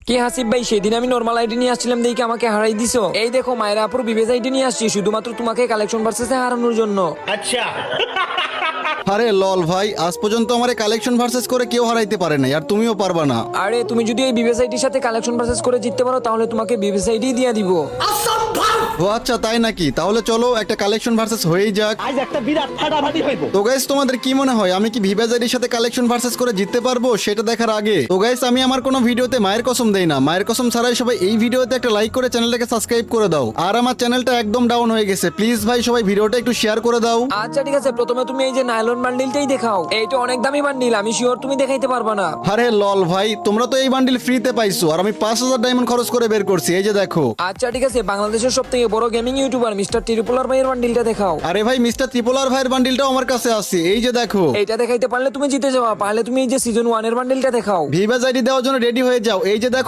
কি হাসিব ভাই, সেদিন আমি নরমাল আইডি নিয়ে আসছিলাম দেখে আমাকে হারাই দিছো। এই দেখো মায়ের আপুর বিবেজ আইডি নিয়ে আসছি শুধুমাত্র তোমাকে কালেকশন ভার্সেসে হারানোর জন্য। আরে লল ভাই, আজ পর্যন্ত আমারে কালেকশন ভার্সেস করে কেউ হারাইতে পারে নাই, আর তুমিও পারবা না। আরে তুমি যদি এই বিবেজ আইডির সাথে কালেকশন ভার্সেস করে জিততে পারো তাহলে তোমাকে বিবেজ আইডি দিয়ে দিব। ও আচ্ছা, তাই নাকি? তাহলে চলো একটা কালেকশন ভার্সেস হয়েই যাক। আজ একটা বিরাট ফাটাফাটি হইব। তো গাইস, তোমাদের কি মনে হয় আমি কি ভিভাজ আইডির সাথে কালেকশন ভার্সেস করে জিততে পারবো? সেটা দেখার আগে তো গাইস, আমি আমার কোনো ভিডিওতে মায়ের কসম দেই না। মায়ের কসম ছাড়াই সবাই এই ভিডিওতে একটা লাইক করে চ্যানেলটাকে সাবস্ক্রাইব করে দাও। আর আমার চ্যানেলটা একদম ডাউন হয়ে গেছে, প্লিজ ভাই সবাই ভিডিওটা একটু শেয়ার করে দাও। আচ্ছা ঠিক আছে, প্রথমে তুমি এই যে নাইলন বান্ডিলটাই দেখাও। এইটা অনেক দামি বান্ডিল, আমি শিওর তুমি দেখাইতে পারবা না। আরে লল ভাই, তোমরা তো এই বান্ডিল ফ্রিতে পাইছো আর আমি 5000 ডায়মন্ড খরচ করে বের করছি, এই যে দেখো। আচ্ছা ঠিক আছে, বাংলাদেশের সব থেকে বড় গেমিং ইউটিউবার মিস্টার ত্রিপুলার ভাইয়ের বান্ডিলটা দেখাও। আরে ভাই, মিস্টার ত্রিপোলার ভাইয়ের বান্ডিলটাও আমার কাছে আছে, এই যে দেখো। এইটা দেখাইতে পারলে তুমি জিতে যাওয়া। পারলে তুমি এই যে সিজন 1 এর বান্ডিলটা দেখাও। ভিভাজ আইডি দেওয়ার জন্য রেডি হয়ে যাও, এই যে দেখো